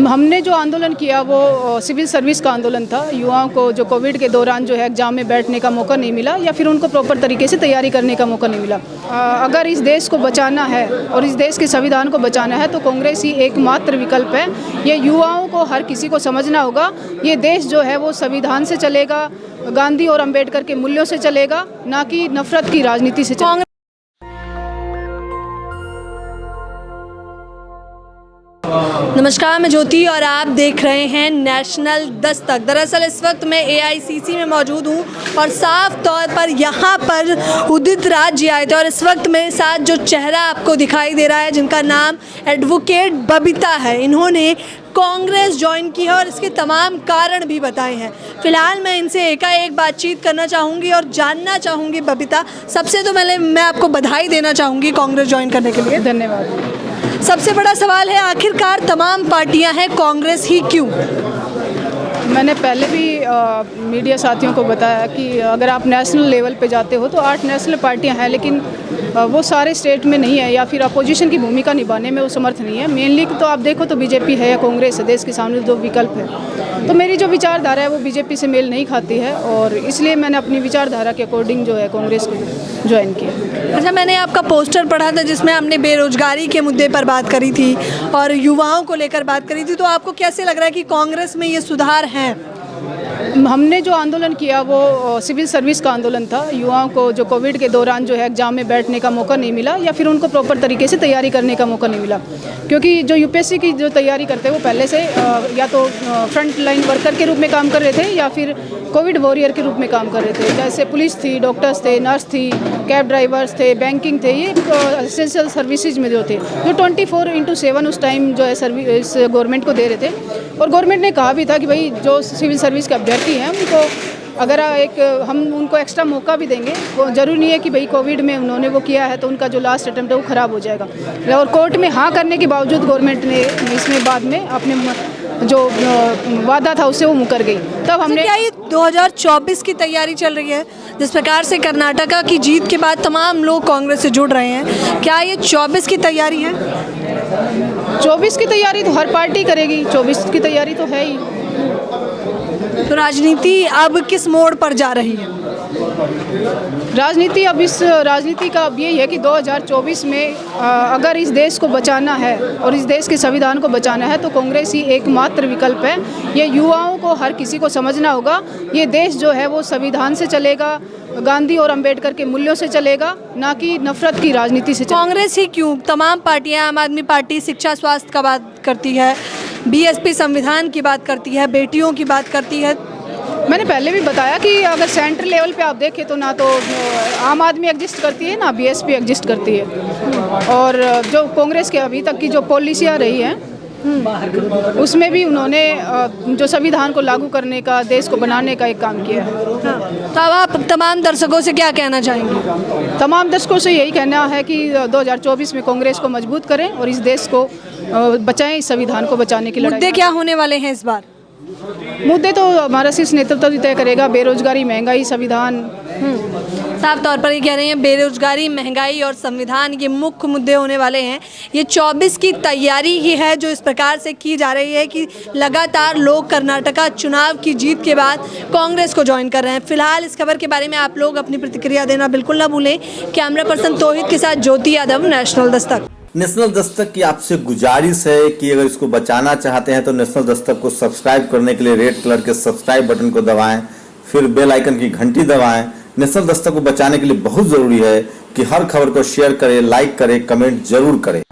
हमने जो आंदोलन किया वो सिविल सर्विस का आंदोलन था। युवाओं को जो कोविड के दौरान जो है एग्ज़ाम में बैठने का मौका नहीं मिला या फिर उनको प्रॉपर तरीके से तैयारी करने का मौका नहीं मिला। अगर इस देश को बचाना है और इस देश के संविधान को बचाना है तो कांग्रेस ही एकमात्र विकल्प है। ये युवाओं को हर किसी को समझना होगा। ये देश जो है वो संविधान से चलेगा, गांधी और अंबेडकर के मूल्यों से चलेगा, ना कि नफरत की राजनीति से चलेगा। नमस्कार, मैं ज्योति और आप देख रहे हैं नेशनल दस्तक। दरअसल इस वक्त मैं AICC में मौजूद हूं और साफ तौर पर यहां पर उदित राज जी आए थे और इस वक्त मेरे साथ जो चेहरा आपको दिखाई दे रहा है, जिनका नाम एडवोकेट बबीता है, इन्होंने कांग्रेस ज्वाइन की है और इसके तमाम कारण भी बताए हैं। फिलहाल मैं इनसे एकाएक बातचीत करना चाहूँगी और जानना चाहूँगी। बबीता, सबसे तो पहले मैं आपको बधाई देना चाहूँगी कांग्रेस ज्वाइन करने के लिए। धन्यवाद। सबसे बड़ा सवाल है, आखिरकार तमाम पार्टियां हैं, कांग्रेस ही क्यों? मैंने पहले भी मीडिया साथियों को बताया कि अगर आप नेशनल लेवल पे जाते हो तो 8 नेशनल पार्टियां हैं, लेकिन वो सारे स्टेट में नहीं है या फिर अपोजिशन की भूमिका निभाने में वो समर्थ नहीं है। मेनली तो आप देखो तो बीजेपी है या कांग्रेस है, देश के सामने 2 विकल्प है। तो मेरी जो विचारधारा है वो बीजेपी से मेल नहीं खाती है और इसलिए मैंने अपनी विचारधारा के अकॉर्डिंग जो है कांग्रेस को ज्वाइन किया। अच्छा, मैंने आपका पोस्टर पढ़ा था जिसमें आपने बेरोजगारी के मुद्दे पर बात करी थी और युवाओं को लेकर बात करी थी, तो आपको कैसे लग रहा है कि कांग्रेस में ये सुधार हैं? हमने जो आंदोलन किया वो सिविल सर्विस का आंदोलन था। युवाओं को जो कोविड के दौरान जो है एग्ज़ाम में बैठने का मौका नहीं मिला या फिर उनको प्रॉपर तरीके से तैयारी करने का मौका नहीं मिला, क्योंकि जो UPSC की जो तैयारी करते हैं वो पहले से या तो फ्रंट लाइन वर्कर के रूप में काम कर रहे थे या फिर कोविड वॉरियर के रूप में काम कर रहे थे। जैसे पुलिस थी, डॉक्टर्स थे, नर्स थी, कैब ड्राइवर्स थे, बैंकिंग थे, ये एसेंशियल सर्विसेज में जो थे, जो 24/7 उस टाइम जो है सर्विस गवर्नमेंट को दे रहे थे। और गवर्नमेंट ने कहा भी था कि भाई जो सिविल सर्विस के अभ्यर्थी हैं उनको अगर हम उनको एक्स्ट्रा मौका भी देंगे, वो ज़रूरी नहीं है कि भाई कोविड में उन्होंने वो किया है तो उनका जो लास्ट अटेम्प्ट है वो ख़राब हो जाएगा। और कोर्ट में हाँ करने के बावजूद गवर्नमेंट ने इसमें बाद में अपने जो वादा था उससे वो मुकर गई। तब हमने क्या ये 2024 की तैयारी चल रही है? जिस प्रकार से कर्नाटका की जीत के बाद तमाम लोग कांग्रेस से जुड़ रहे हैं, क्या ये 24 की तैयारी है? 24 की तैयारी तो हर पार्टी करेगी, 24 की तैयारी तो है ही। तो राजनीति अब किस मोड़ पर जा रही है? राजनीति का अब यही है कि 2024 में अगर इस देश को बचाना है और इस देश के संविधान को बचाना है तो कांग्रेस ही एकमात्र विकल्प है। ये युवाओं को हर किसी को समझना होगा। ये देश जो है वो संविधान से चलेगा, गांधी और अंबेडकर के मूल्यों से चलेगा, ना कि नफरत की राजनीति से चलेगा। कांग्रेस ही क्यों? तमाम पार्टियां, आम आदमी पार्टी शिक्षा स्वास्थ्य का बात करती है, BSP संविधान की बात करती है, बेटियों की बात करती है। मैंने पहले भी बताया कि अगर सेंट्रल लेवल पे आप देखें तो ना तो आम आदमी एग्जिस्ट करती है ना BSP एग्जिस्ट करती है। और जो कांग्रेस के अभी तक की जो पॉलिसियाँ रही हैं उसमें भी उन्होंने जो संविधान को लागू करने का, देश को बनाने का एक काम किया है। तो अब आप तमाम दर्शकों से क्या कहना चाहेंगे? तमाम दर्शकों से यही कहना है कि 2024 में कांग्रेस को मजबूत करें और इस देश को बचाएं, इस संविधान को बचाने की लड़ाई। मुद्दे क्या होने वाले हैं इस बार? मुद्दे तो हमारा शीर्ष नेतृत्व तय करेगा। बेरोजगारी, महंगाई, संविधान। साफ तौर पर ये कह रहे हैं बेरोजगारी, महंगाई और संविधान ये मुख्य मुद्दे होने वाले हैं। ये 24 की तैयारी ही है जो इस प्रकार से की जा रही है कि लगातार लोग कर्नाटका चुनाव की जीत के बाद कांग्रेस को ज्वाइन कर रहे हैं। फिलहाल इस खबर के बारे में आप लोग अपनी प्रतिक्रिया देना बिल्कुल ना भूलें। कैमरा पर्सन तोहिद के साथ ज्योति यादव, नेशनल दस्तक। नेशनल दस्तक की आपसे गुजारिश है कि अगर इसको बचाना चाहते हैं तो नेशनल दस्तक को सब्सक्राइब करने के लिए रेड कलर के सब्सक्राइब बटन को दबाएं, फिर बेल आइकन की घंटी दबाएं। नेशनल दस्तक को बचाने के लिए बहुत जरूरी है कि हर खबर को शेयर करें, लाइक करें, कमेंट जरूर करें।